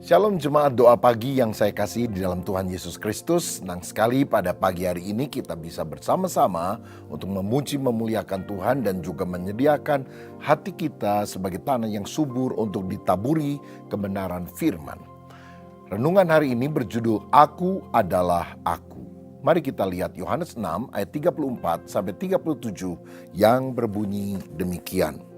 Shalom jemaat doa pagi yang saya kasih di dalam Tuhan Yesus Kristus. Senang sekali pada pagi hari ini kita bisa bersama-sama untuk memuji memuliakan Tuhan dan juga menyediakan hati kita sebagai tanah yang subur untuk ditaburi kebenaran firman. Renungan hari ini berjudul Aku adalah Aku. Mari kita lihat Yohanes 6 ayat 34 sampai 37 yang berbunyi demikian.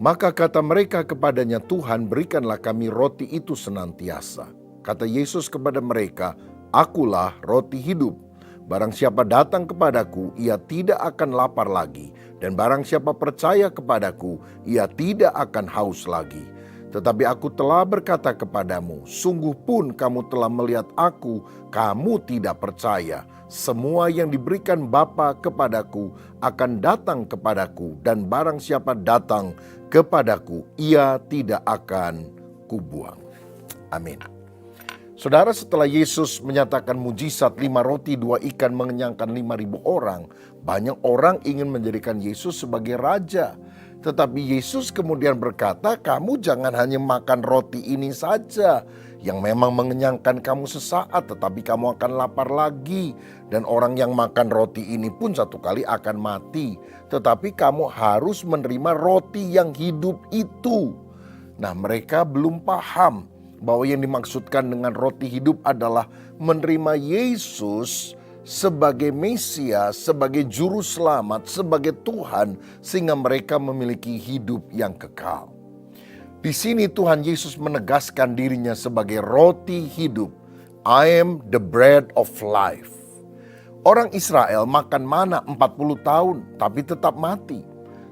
Maka kata mereka kepadanya, Tuhan, berikanlah kami roti itu senantiasa. Kata Yesus kepada mereka, Akulah roti hidup. Barang siapa datang kepadaku, ia tidak akan lapar lagi. Dan barang siapa percaya kepadaku, ia tidak akan haus lagi. Tetapi aku telah berkata kepadamu, sungguh pun kamu telah melihat aku, kamu tidak percaya. Semua yang diberikan Bapa kepadaku akan datang kepadaku, dan barang siapa datang kepadaku, ia tidak akan kubuang. Amin. Saudara, setelah Yesus menyatakan mujizat 5 roti 2 ikan mengenyangkan 5.000 orang, banyak orang ingin menjadikan Yesus sebagai raja. Tetapi Yesus kemudian berkata, kamu jangan hanya makan roti ini saja yang memang mengenyangkan kamu sesaat, tetapi kamu akan lapar lagi. Dan orang yang makan roti ini pun satu kali akan mati. Tetapi kamu harus menerima roti yang hidup itu. Nah, mereka belum paham bahwa yang dimaksudkan dengan roti hidup adalah menerima Yesus sebagai Mesias, sebagai Juru Selamat, sebagai Tuhan, sehingga mereka memiliki hidup yang kekal. Di sini Tuhan Yesus menegaskan dirinya sebagai roti hidup. I am the bread of life. Orang Israel makan mana 40 tahun tapi tetap mati.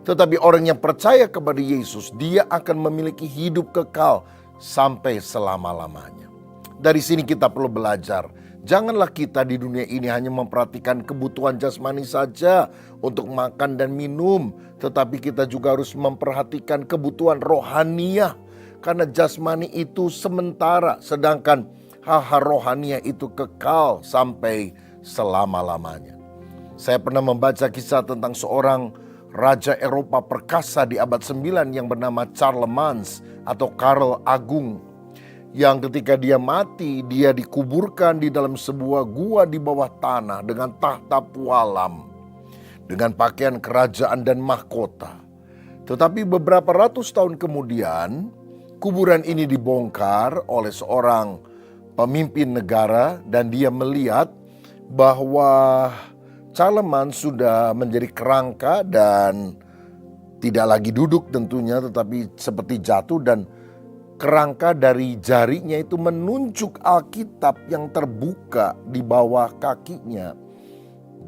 Tetapi orang yang percaya kepada Yesus, dia akan memiliki hidup kekal sampai selama-lamanya. Dari sini kita perlu belajar. Janganlah kita di dunia ini hanya memperhatikan kebutuhan jasmani saja untuk makan dan minum. Tetapi kita juga harus memperhatikan kebutuhan rohaniah. Karena jasmani itu sementara, sedangkan hal-hal rohaniah itu kekal sampai selama-lamanya. Saya pernah membaca kisah tentang seorang raja Eropa perkasa di abad 9 yang bernama Charlemagne atau Karl Agung. Yang ketika dia mati, dia dikuburkan di dalam sebuah gua di bawah tanah dengan tahta pualam, dengan pakaian kerajaan dan mahkota. Tetapi beberapa ratus tahun kemudian, kuburan ini dibongkar oleh seorang pemimpin negara dan dia melihat bahwa Charlemagne sudah menjadi kerangka dan tidak lagi duduk tentunya, tetapi seperti jatuh, dan kerangka dari jarinya itu menunjuk Alkitab yang terbuka di bawah kakinya.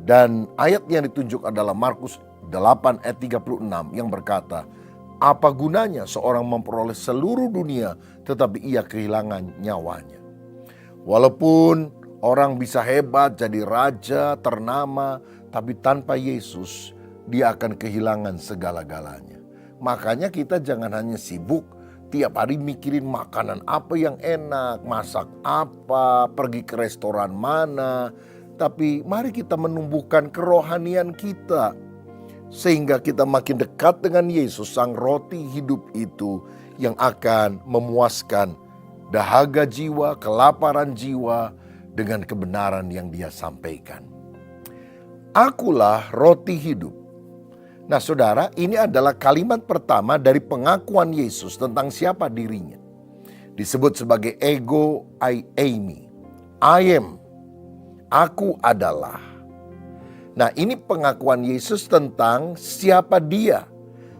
Dan ayat yang ditunjuk adalah Markus 8 ayat 36 yang berkata, apa gunanya seorang memperoleh seluruh dunia tetapi ia kehilangan nyawanya. Walaupun orang bisa hebat jadi raja ternama, tapi tanpa Yesus dia akan kehilangan segala-galanya. Makanya kita jangan hanya sibuk tiap hari mikirin makanan apa yang enak, masak apa, pergi ke restoran mana. Tapi mari kita menumbuhkan kerohanian kita, sehingga kita makin dekat dengan Yesus, sang roti hidup itu yang akan memuaskan dahaga jiwa, kelaparan jiwa dengan kebenaran yang dia sampaikan. Akulah roti hidup. Nah saudara, ini adalah kalimat pertama dari pengakuan Yesus tentang siapa dirinya. Disebut sebagai ego eimi. I am. Aku adalah. Nah ini pengakuan Yesus tentang siapa dia.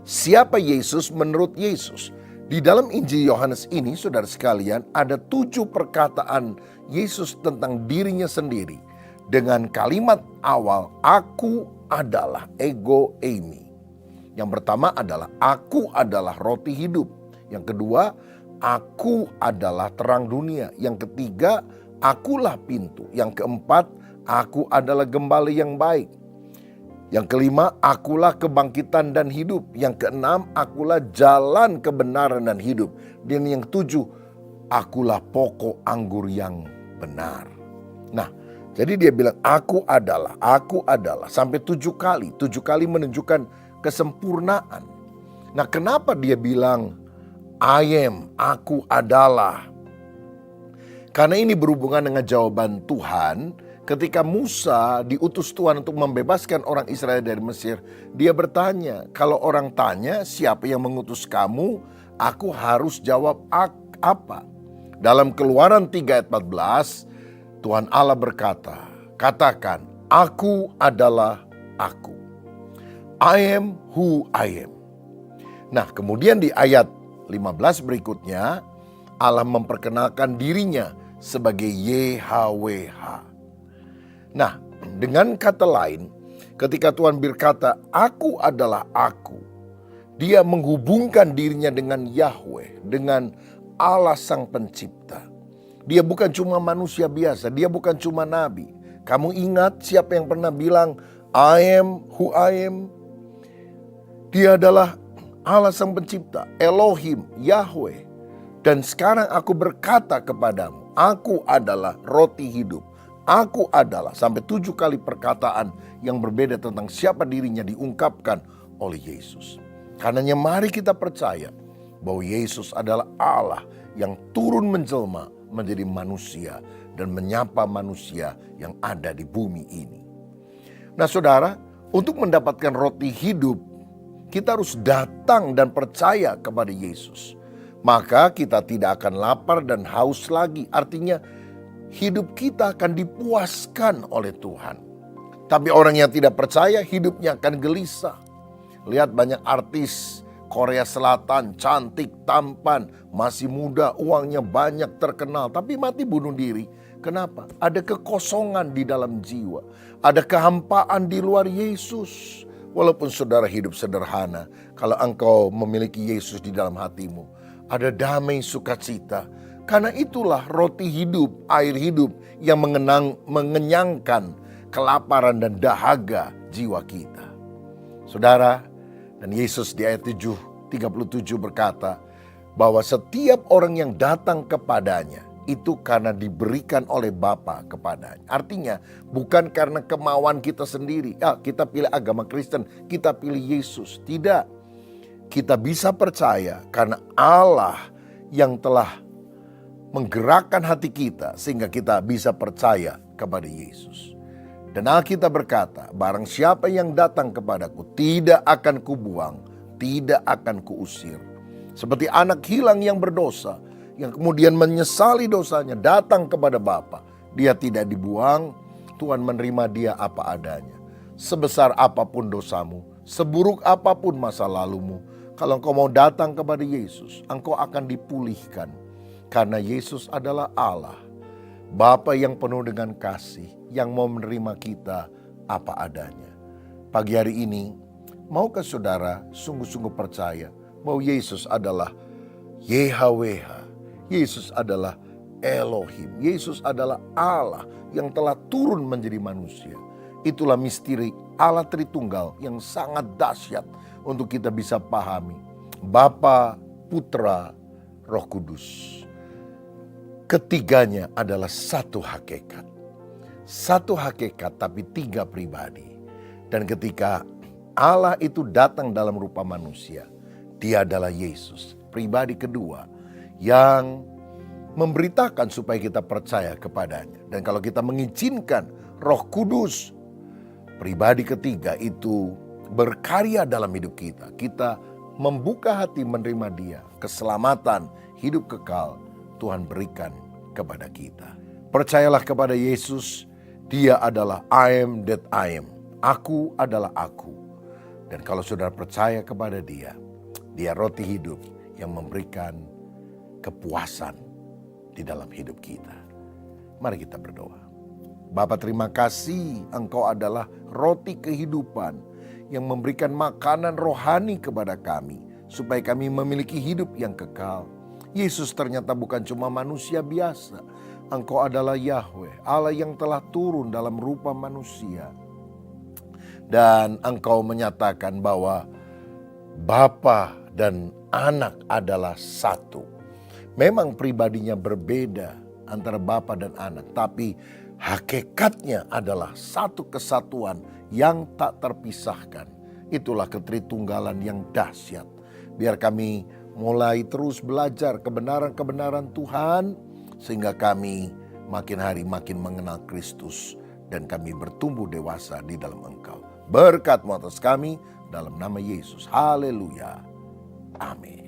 Siapa Yesus menurut Yesus. Di dalam Injil Yohanes ini, saudara sekalian, ada 7 perkataan Yesus tentang dirinya sendiri. Dengan kalimat awal, aku adalah, ego eimi. Yang pertama adalah, aku adalah roti hidup. Yang kedua, aku adalah terang dunia. Yang ketiga, akulah pintu. Yang keempat, aku adalah gembala yang baik. Yang kelima, akulah kebangkitan dan hidup. Yang keenam, akulah jalan kebenaran dan hidup. Dan yang ketujuh, akulah pokok anggur yang benar. Nah, jadi dia bilang aku adalah sampai 7 kali. 7 kali menunjukkan kesempurnaan. Nah, kenapa dia bilang aku adalah. Karena ini berhubungan dengan jawaban Tuhan ketika Musa diutus Tuhan untuk membebaskan orang Israel dari Mesir. Dia bertanya, kalau orang tanya siapa yang mengutus kamu, aku harus jawab apa? Dalam Keluaran 3 ayat 14, Tuhan Allah berkata, katakan, aku adalah aku. I am who I am. Nah, kemudian di ayat 15 berikutnya, Allah memperkenalkan dirinya sebagai YHWH. Nah, dengan kata lain, ketika Tuhan berkata, aku adalah aku, dia menghubungkan dirinya dengan Yahweh, dengan Allah Sang Pencipta. Dia bukan cuma manusia biasa, dia bukan cuma nabi. Kamu ingat siapa yang pernah bilang, I am who I am? Dia adalah Allah Sang Pencipta, Elohim, Yahweh. Dan sekarang aku berkata kepadamu, aku adalah roti hidup. Aku adalah, sampai 7 kali perkataan yang berbeda tentang siapa dirinya diungkapkan oleh Yesus. Karenanya mari kita percaya bahwa Yesus adalah Allah yang turun menjelma menjadi manusia dan menyapa manusia yang ada di bumi ini. Nah saudara, untuk mendapatkan roti hidup, kita harus datang dan percaya kepada Yesus. Maka kita tidak akan lapar dan haus lagi. Artinya hidup kita akan dipuaskan oleh Tuhan. Tapi orang yang tidak percaya hidupnya akan gelisah. Lihat banyak artis Korea Selatan, cantik, tampan, masih muda, uangnya banyak, terkenal. Tapi mati bunuh diri. Kenapa? Ada kekosongan di dalam jiwa. Ada kehampaan di luar Yesus. Walaupun saudara hidup sederhana, kalau engkau memiliki Yesus di dalam hatimu, ada damai sukacita. Karena itulah roti hidup, air hidup yang mengenyangkan kelaparan dan dahaga jiwa kita. Saudara, dan Yesus di ayat 37 berkata bahwa setiap orang yang datang kepadanya itu karena diberikan oleh Bapa kepadanya. Artinya bukan karena kemauan kita sendiri. Kita pilih agama Kristen, kita pilih Yesus. Tidak. Kita bisa percaya karena Allah yang telah menggerakkan hati kita sehingga kita bisa percaya kepada Yesus. Dan Alkitab berkata, barang siapa yang datang kepadaku tidak akan kubuang, tidak akan kuusir. Seperti anak hilang yang berdosa, yang kemudian menyesali dosanya, datang kepada Bapa. Dia tidak dibuang, Tuhan menerima dia apa adanya. Sebesar apapun dosamu, seburuk apapun masa lalumu, kalau engkau mau datang kepada Yesus, engkau akan dipulihkan. Karena Yesus adalah Allah, Bapa yang penuh dengan kasih, yang mau menerima kita apa adanya. Pagi hari ini, maukah saudara sungguh-sungguh percaya bahwa Yesus adalah YHWH, Yesus adalah Elohim, Yesus adalah Allah yang telah turun menjadi manusia. Itulah misteri Allah Tritunggal yang sangat dahsyat untuk kita bisa pahami. Bapa, Putra, Roh Kudus. Ketiganya adalah satu hakikat. Satu hakikat tapi 3 pribadi. Dan ketika Allah itu datang dalam rupa manusia, dia adalah Yesus. Pribadi kedua yang memberitakan supaya kita percaya kepadanya. Dan kalau kita mengizinkan Roh Kudus, pribadi ketiga itu berkarya dalam hidup kita. Kita membuka hati menerima dia. Keselamatan, hidup kekal Tuhan berikan kepada kita. Percayalah kepada Yesus. Dia adalah I am that I am. Aku adalah aku. Dan kalau saudara percaya kepada dia, dia roti hidup yang memberikan kepuasan di dalam hidup kita. Mari kita berdoa. Bapa, terima kasih Engkau adalah roti kehidupan yang memberikan makanan rohani kepada kami, supaya kami memiliki hidup yang kekal. Yesus ternyata bukan cuma manusia biasa. Engkau adalah Yahweh, Allah yang telah turun dalam rupa manusia. Dan Engkau menyatakan bahwa Bapa dan Anak adalah satu. Memang pribadinya berbeda antara Bapa dan Anak, tapi hakikatnya adalah satu kesatuan yang tak terpisahkan. Itulah ketritunggalan yang dahsyat. Biar kami mulai terus belajar kebenaran-kebenaran Tuhan, sehingga kami makin hari makin mengenal Kristus dan kami bertumbuh dewasa di dalam Engkau. Berkat-Mu atas kami dalam nama Yesus. Haleluya. Amin.